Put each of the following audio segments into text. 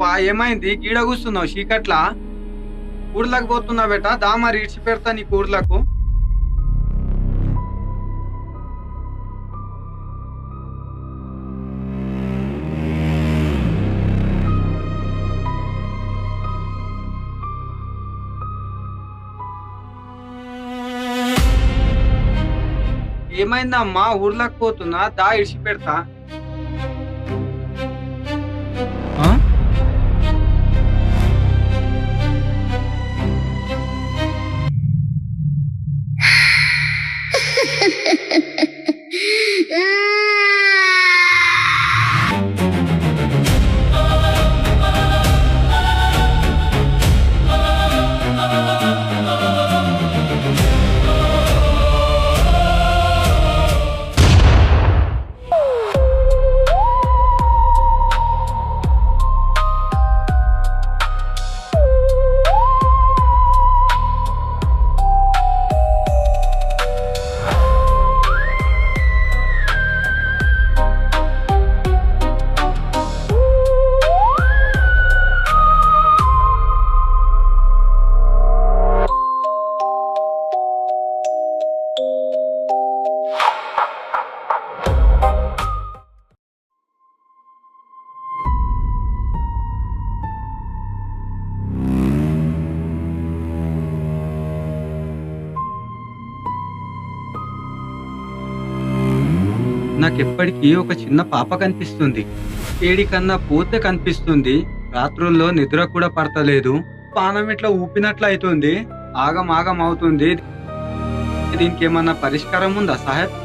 పాప ఏమైంది గీడ కూస్తున్నావు చీకట్లా? ఊర్లకు పోతున్నా బేట, దా మరి ఇడిచి పెడతా నీకు ఊర్లకు. ఏమైందమ్మా? ఊర్లకు పోతున్నా, దా ఇడిచి పెడతా. ఆ? నాకెప్పటికీ ఒక చిన్న పాప కనిపిస్తుంది. ఏడికన్నా పోతే కనిపిస్తుంది. రాత్రుల్లో నిద్ర కూడా పడతలేదు. పానం ఇట్లా ఊపినట్లు అవుతుంది. ఆగం ఆగం అవుతుంది. దీనికి ఏమన్నా పరిష్కారం ఉందా సాహెబ్?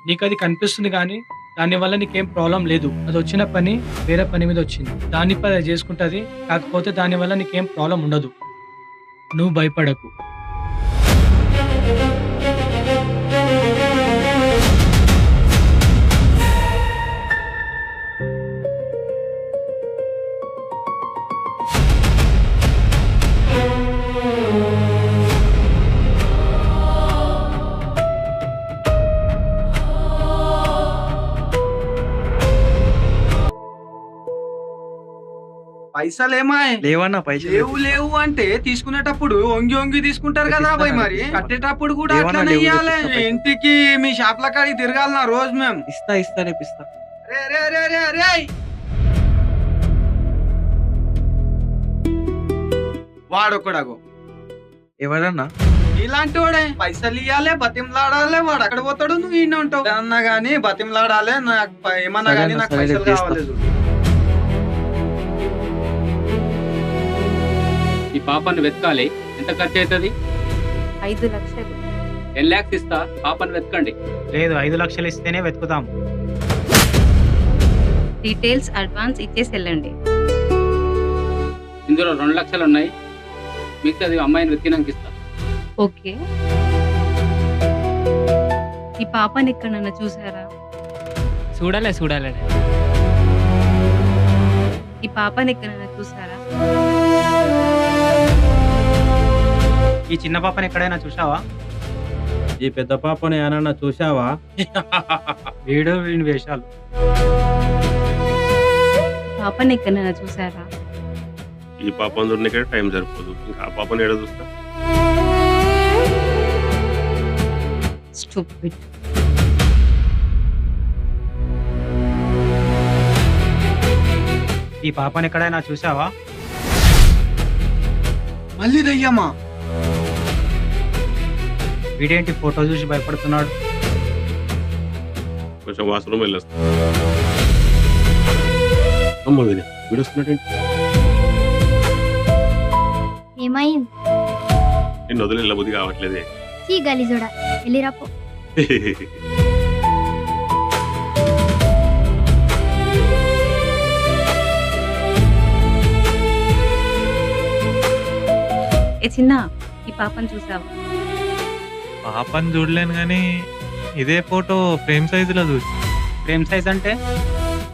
నీకు అది కనిపిస్తుంది కానీ దానివల్ల నీకేం ప్రాబ్లం లేదు. అది వచ్చిన పని వేరే పని మీద వచ్చింది. దాని పని అది చేసుకుంటుంది. కాకపోతే దానివల్ల నీకేం ప్రాబ్లం ఉండదు. నువ్వు భయపడకు. పైసలేమా? లేవన్నా పైసలు లేవు లేవు అంటే తీసుకునేటప్పుడు వంగి వంగి తీసుకుంటారు కదా పోయి, మరి కట్టేటప్పుడు కూడా లేవన్నా అట్లనే లేవు, ఇయ్యాలి. తెప్పిస్తా. ఇంటికి మీ షాప్ల కాడికి తిరగాలనా రోజు మేము? ఇస్తా రేపు ఇస్తా. అరే అరే అరే అరే అరే వాడొక్కడగో ఎవరన్నా? ఇలాంటి వాడే. పైసలు ఇయ్యాలి, బతిమలాడాలి. వాడు అక్కడ పోతాడు, నువ్వు ఈయన ఉంటావు. అన్నా గానీ బతిమలాడాలి. నాకు ఏమన్నా సరే గానీ అన్న, నాకు సరే, పైసలు చేస్తా. కావాలి. ఈ పాపను వెతకాలి. ఎంత ఖర్చు అవుతుంది? 5 లక్షలు. 10 lakhs ఇస్తా, పాపను వెతకండి. లేదు, 5 లక్షలు ఇస్తేనే వెతుకుతాం. డీటెయిల్స్ అడ్వాన్స్ ఇచ్చేసి వెళ్ళండి. ఇందులో 2 లక్షలు ఉన్నాయి. మిగతాది అమ్మాయిని వెతికినాక ఇస్తా. ఓకే. ఈ పాపని ఎక్కడన్నా చూసారా? చూడాలి ఈ పాపని ఎక్కడన్నా చూసారా? ఈ చిన్న పాపని ఎక్కడైనా చూసావా? ఈ పెద్ద పాపని ఏమన్నా చూసావా? వీడు వీడి వేషాలు. పాపని ఎక్కడన్నా చూసారా? ఈ పాపను చూడనికే టైం సరిపోదు, ఇంకా ఆ పాపను ఏడ చూస్తా? స్టూపిడ్. ఈ పాపని ఎక్కడైనా చూసావా? మళ్ళీ దయ్యమా? వీడేంటి ఫోటో చూసి భయపడుతున్నాడు? కొంచెం వాష్రూమ్ వెళ్ళొస్తా. అమ్మ విని వీడు వస్తున్నట్టేంటి? ఏమైంది? నేను వదిలి వెళ్ళబుద్ధి కావట్లేదే. సీ గలీజోడా, వెళ్ళిరాపో. ఏ చిన్న, ఈ పాపని చూసావా? పాపని చూడలేను కానీ ఇదే ఫోటో ఫ్రేమ్ సైజులో చూసి. ఫ్రేమ్ సైజ్ అంటే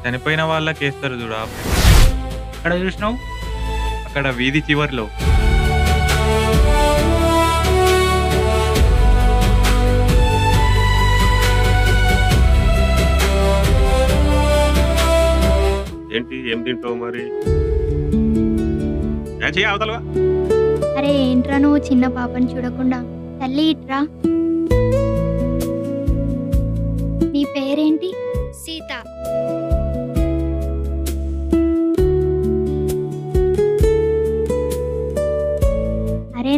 చనిపోయిన వాళ్ళకి వేస్తారు చూడు. ఎక్కడ చూసినావు? అక్కడ వీధి చివర్లో. ఏంటి ఏం తింటావు మరి? అవతలవా? అరే ఏంట్రా నువ్వు చిన్న పాపని చూడకుండా? తల్లి ఇట్రా. నీ పేరేంటి? సీత. అరే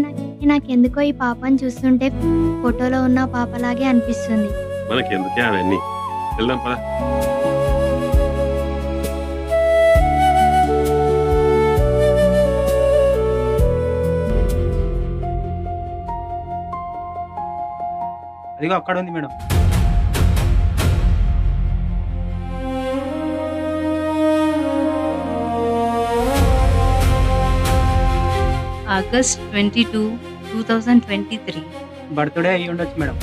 నాకెందుకో ఈ పాపని చూస్తుంటే ఫోటోలో ఉన్న పాపలాగే అనిపిస్తుంది. మనకి ఎందుకే అవన్నీ, వెళ్దాం పదా. అదిగో అక్కడ ఉంది మేడం. ఆగస్ట్ 22, 2023 బర్త్డే అయ్యి ఉండొచ్చు మేడం.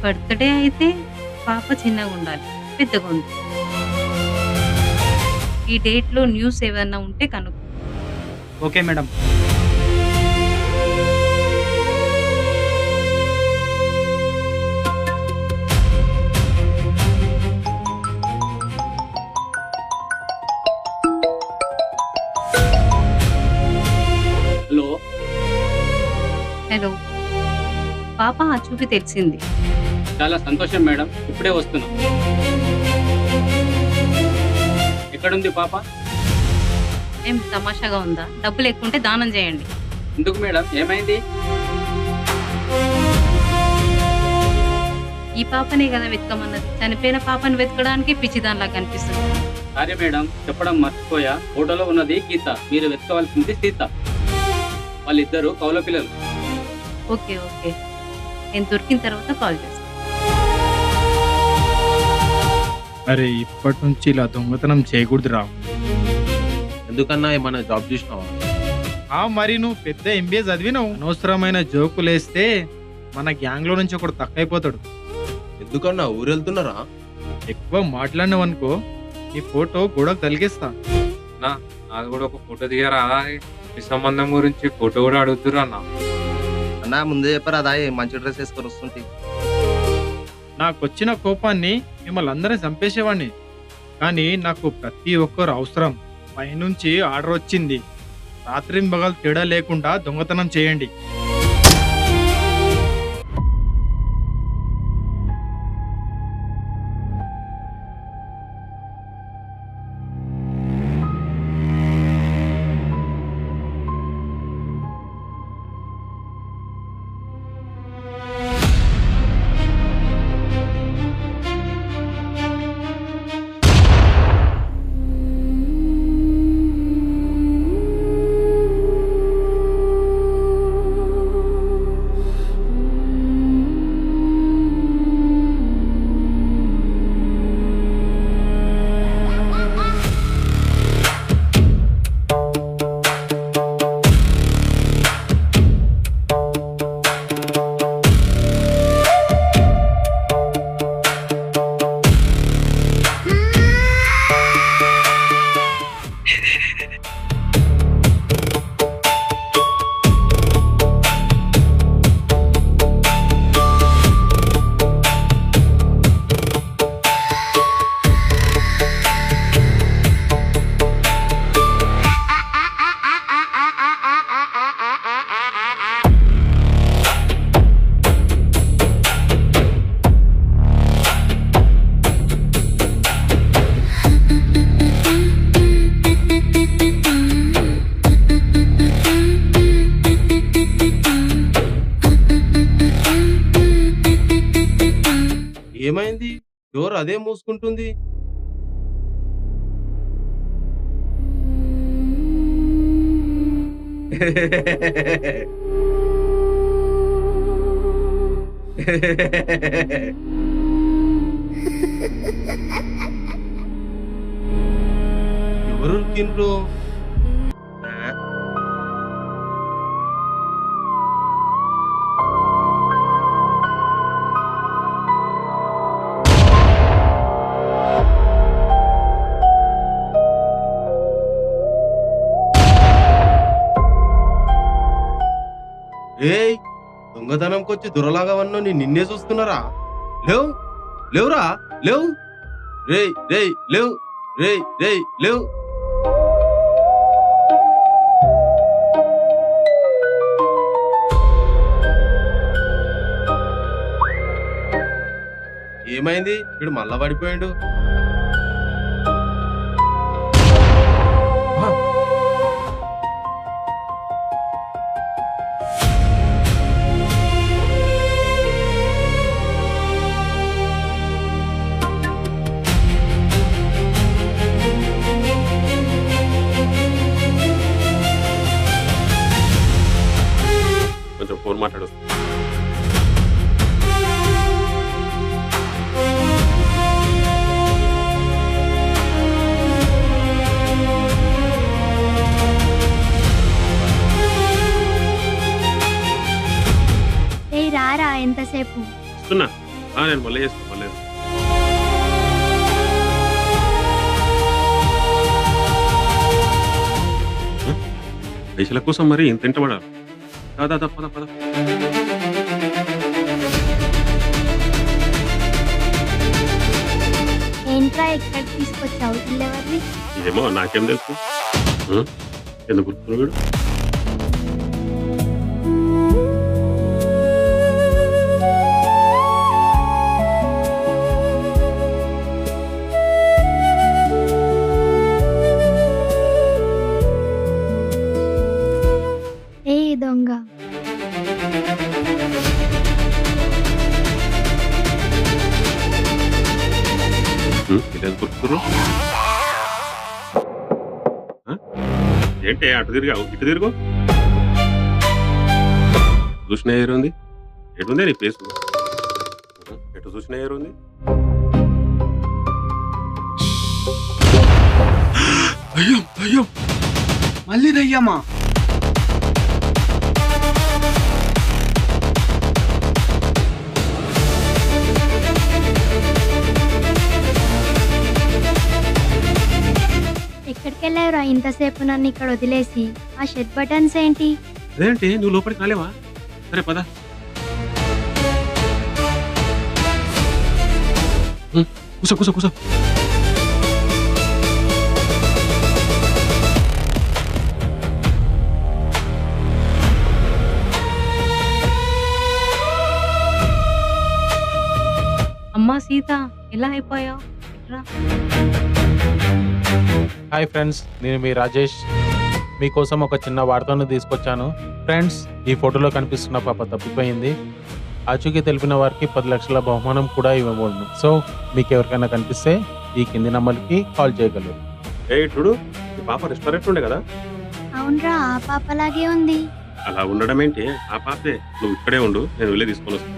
బర్త్డే అయితే పాప చిన్నగా ఉండాలి, పెద్దగా ఉంది. ఈ డేట్లో న్యూస్ ఏమన్నా ఉంటే కనుక్కో. Okay madam. హలో, హలో, పాప ఆ చూపి తెలిసింది. చాలా సంతోషం మేడం, ఇప్పుడే వస్తున్నా. ఎక్కడుంది పాప? ఏం తమాషాగా ఉందా? డబ్బులు ఎక్కువ ఉంటే దానం చేయండి. ఎందుకు మేడం, ఏమైంది? ఈ పాపనే కదా వెతకమన్నది. చనిపోయిన పాపను వెతకడానికి పిచ్చిదానిలా కనిపిస్తుంది. సారీ మేడం, చెప్పడం మర్చిపోయా. ఫోటోలో ఉన్నది గీత, మీరు వెతకవలసింది సీత. వాళ్ళిద్దరు కౌల పిల్లలు. ఓకే ఓకే, నేను దొరికిన తర్వాత కాల్ చేస్తాను. అరే ఇప్పటి నుంచి ఇలా దొంగతనం చేయకూడదురా. ఎందుకన్నా ఏమన్నా జాబ్ చూసినావా? మరి నువ్వు పెద్ద ఎంబీఏ చదివినావు. అనవసరమైన జోకులేస్తే మన గ్యాంగ్ లో నుంచి ఒకడు తక్కువైపోతాడు. ఎందుకన్నా ఊరు వెళ్తున్నారా? ఎక్కువ మాట్లాడినావు అనుకో, నీ ఫోటో గోడకు తలిగేస్తా. అది కూడా ఒక ఫోటో దిగారా? ఈ సంబంధం గురించి ఫోటో కూడా అడుగుతురా అన్న. అన్నా ముందే చెప్పారా, అదా మంచి డ్రెస్ వేసుకొని వస్తుంటే. నాకు వచ్చిన కోపాన్ని మిమ్మల్ని అందరినీ చంపేసేవాడిని, కానీ నాకు ప్రతి ఒక్కరు అవసరం. పైనుంచి ఆర్డర్ వచ్చింది, రాత్రి పగలు తేడా లేకుండా దొంగతనం చేయండి. ఏమైంది? డోర్ అదే మూసుకుంటుంది. ఎవరు తిండ్రు? ఏయ్ దొంగతనంకొచ్చి దొరలాగా వన్నో నిన్నే చూస్తున్నారా? లేవు లేవురా లేవు. రేయ్ రేయ్ లేవు. రేయ్ రేయ్ లేవు. ఏమైంది? వీడు మళ్ళా పడిపోయాడు. కొంచెం ఫోన్ మాట్లాడు. ఏయ్ రారా, ఎంతసేపు? వస్తున్నా. నేను మళ్ళీ చేస్తాను. మళ్ళీ పైసల కోసం మరి ఇంత ఇంట పడాలి కాదా? పద పద. ఏంట్రా ఎక్కడికి తీసుకొచ్చావు? ఇల్లెవరిది? ఏమో నాకేం తెలుసు. ఎందుకు గుర్తున్నాడు వీడు? ఏ దొంగ, ఇదేం గుర్తురు? ఏంటి అటు తిరిగావు? ఇటు తిరుగు. చూసిన ఏరుంది? ఎటుంది నీ ఫేస్? ఎటు చూసిన ఏరుంది? అయ్యో అయ్యో, మళ్ళీ దయ్యమా? ఎక్కడికి వెళ్ళావురా ఇంతసేపు నన్ను ఇక్కడ వదిలేసి? ఆ షెడ్ బటన్స్ ఏంటి? అదేంటి నువ్వు లోపలికి రాలేవా? సరే పద. కూసో కూసో కూసో. అమ్మా సీత, ఎలా అయిపోయావు? ఇట్రా. హాయ్ ఫ్రెండ్స్, నేను మీ రాజేష్. మీకోసం ఒక చిన్న వార్తను తీసుకొచ్చాను. ఫ్రెండ్స్, ఈ ఫోటోలో కనిపిస్తున్న పాప తప్పిపోయింది. ఆచూకీ తెలిపిన వారికి 10 లక్షల బహుమానం కూడా ఇవ్వబోతుంది. సో మీకు ఎవరికైనా కనిపిస్తే ఈ కింది నంబర్కి కాల్ చేయగలరు. చూడు, ఈ పాప రెస్టారెంట్ ఉండే కదా? అవునరా, ఆ పాపలాగే ఉంది. అలా ఉండడం ఏంటి? ఆ పాపే. నువ్వు ఇక్కడే ఉండు, నేను వెళ్ళి తీసుకొని వస్తాను.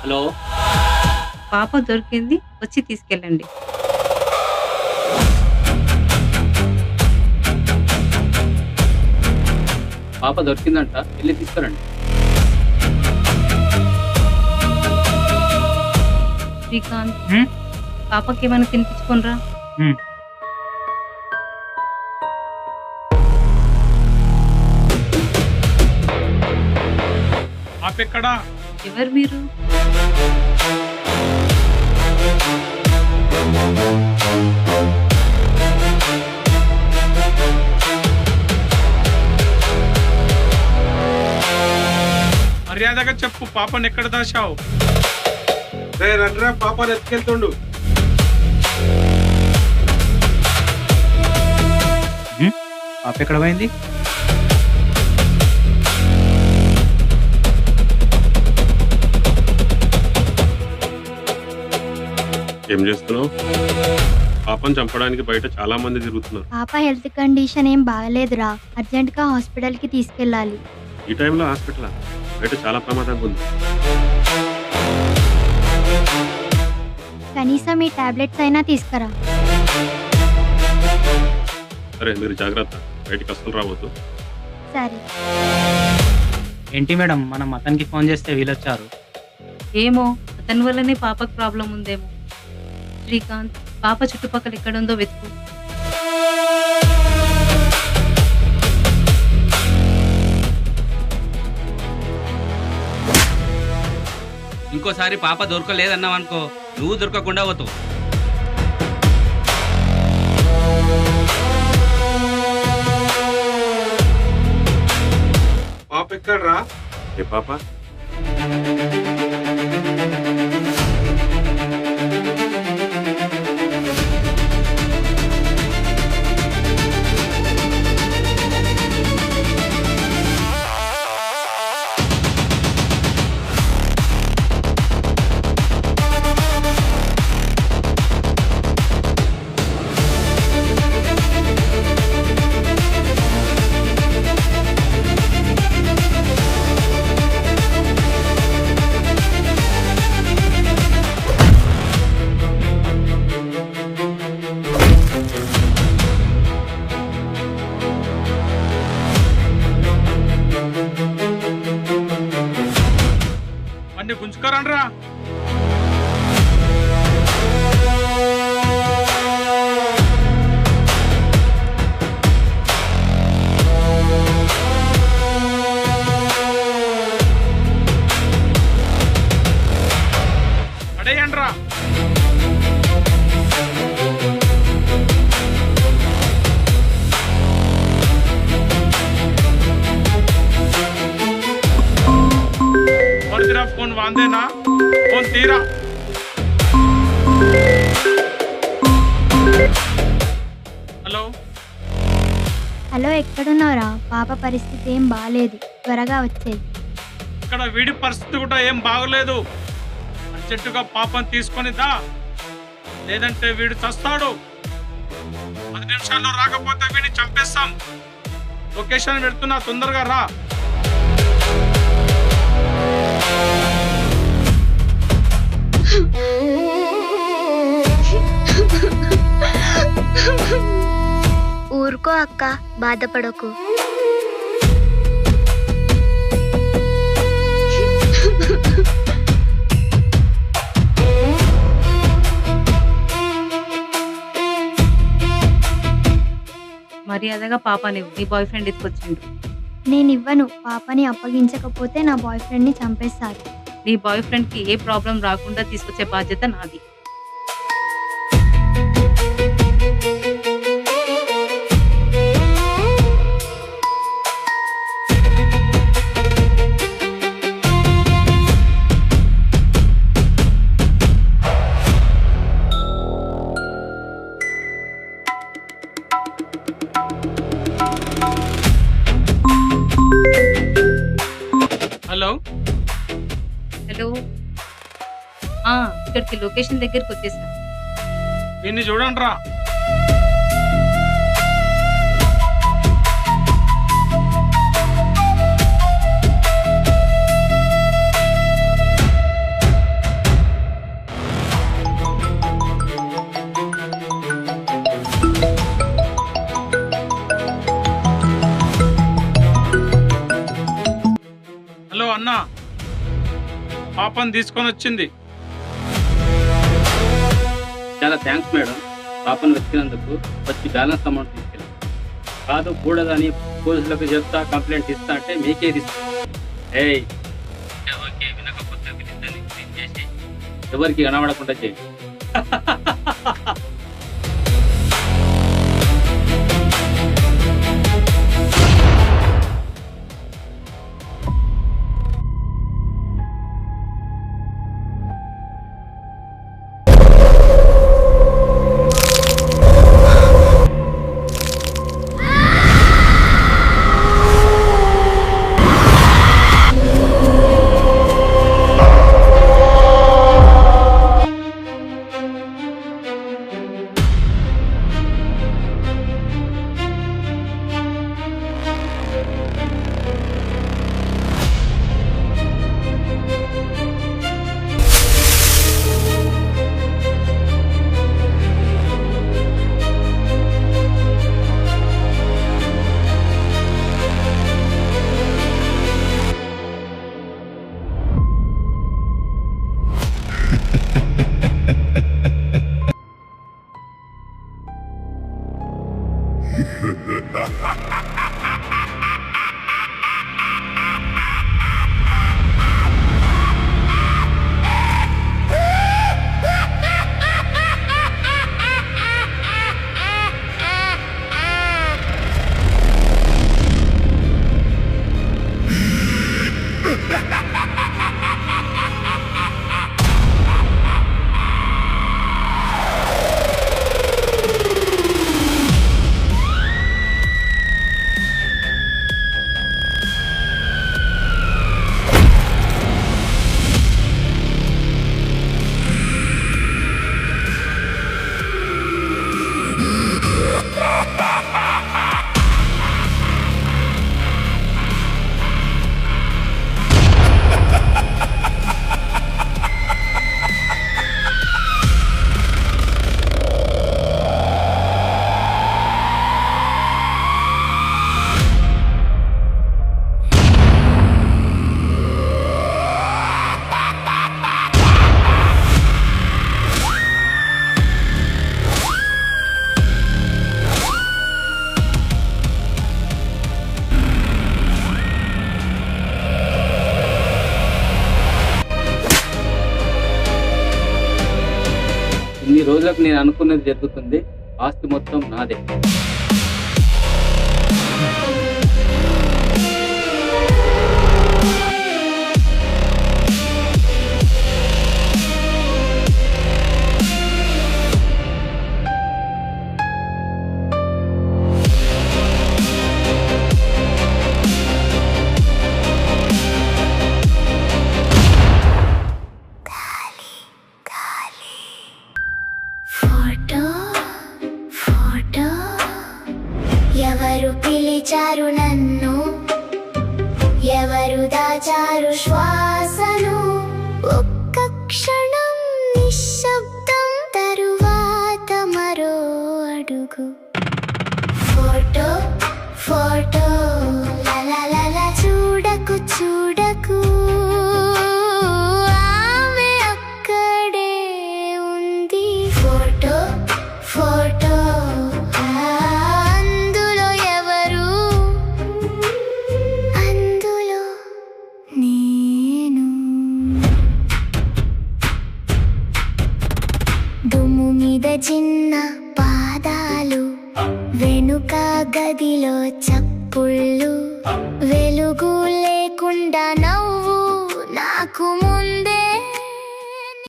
హలో, పాప దొరికింది, వచ్చి తీసుకెళ్ళండి. పాప దొరికిందంట, వెళ్ళి తీసుకురండి. శ్రీకాంత్, పాపకి ఏమైనా తినిపించుకోనరా? ఆపెక్కడా? ఎవరు మీరు? మర్యాదగా చెప్పు, పాపని ఎక్కడ దాచావు? రండ్రా, పాపని ఎత్తుకెళ్తుండు. పాప ఎక్కడ పోయింది? ఏం చేస్తున్నావు? పాపను చంపడానికి బయట చాలా మంది తిరుగుతున్నారు. పాప హెల్త్ కండిషన్ ఏం బాగలేదురా, అర్జెంట్ గా హాస్పిటల్ కి తీసుకెళ్ళాలి. ఈ టైంలో హాస్పిటల్ బయట చాలా ప్రమాదంగా ఉంది. కనీసం ఈ టాబ్లెట్స్ అయినా తీసుకురా. సరే, మీరు జాగ్రత్త, బయటికి అస్సలు రావద్దు. సరే. ఏంటి మేడం మనం అతనికి ఫోన్ చేస్తే వీళ్ళొచ్చారు. ఏమో అతని వల్లనే పాపకు ప్రాబ్లం ఉందేమో. శ్రీకాంత్, పాప చుట్టుపక్కల ఎక్కడుందో వెతుకు. ఇంకోసారి పాప దొరకలేదన్నావు అనుకో, నువ్వు దొరకకుండా పోతావు. పాప ఎక్కడ్రా? ఏ పాప? అన్ని గుంజుకోరండ్రా. పడేయండ్రా. పడిదిరా ఫోన్ వాందేనా? ఫోన్ తీరా. హలో హలో, ఎక్కడున్నావురా? పాప పరిస్థితి ఏం బాగాలేదు, త్వరగా వచ్చేయి. ఇక్కడ వీడి పరిస్థితి కూడా ఏం బాగలేదు. అర్జెంటుగా పాపం తీసుకొని దా, లేదంటే వీడు చస్తాడు. 10 నిమిషాల్లో రాకపోతే వీడిని చంపేస్తాం. లొకేషన్ పెడుతున్నా, తొందరగా రా. ఊరుకో అక్క, బాధపడకు. మర్యాదగా పాపనివ్వు, నీ బాయ్ ఫ్రెండ్ ఎత్తుకొచ్చిండు. నేనివ్వను. పాపని అప్పగించకపోతే నా బాయ్ ఫ్రెండ్ని చంపేస్తారు. నీ బాయ్ ఫ్రెండ్ కి ఏ ప్రాబ్లం రాకుండా తీసుకొచ్చే బాధ్యత నాది. హలో హలో, ఇక్కడికి లొకేషన్ దగ్గరికి వచ్చేసా. దీన్ని చూడండి రా. హలో అన్న, పాపని తీసుకొని వచ్చింది. చాలా థ్యాంక్స్ మేడం. పాపను వెతికినందుకు వచ్చి బ్యాలెన్స్ అమౌంట్ తీసుకెళ్ళి కాదు కూడదని పోలీసులకు చెప్తా, కంప్లైంట్ ఇస్తా అంటే మీకేది ఏయ్ ఎవరికి వినకపోతే వినిద్దని క్లీన్ చేసి ఎవరికి కనబడకుండా చేయండి. ఇన్ని రోజులకు నేను అనుకున్నది జరుగుతుంది. ఆస్తి మొత్తం నాదే. ఎవరు పిలిచారు నన్ను, ఎవరు దాచారు శ్వాసను, ఒక్క క్షణం నిశ్శబ్దం తరువాత మరో అడుగు. ఫోటో ఫోటో లలలల చూడకు చూడకు, ఆమె అక్కడే ఉంది. ఫోటో ఫోటో దుమ్ము మీద చిన్న పాదాలు, వెనుక గదిలో చప్పుళ్ళు, వెలుగు లేకుండా నవ్వు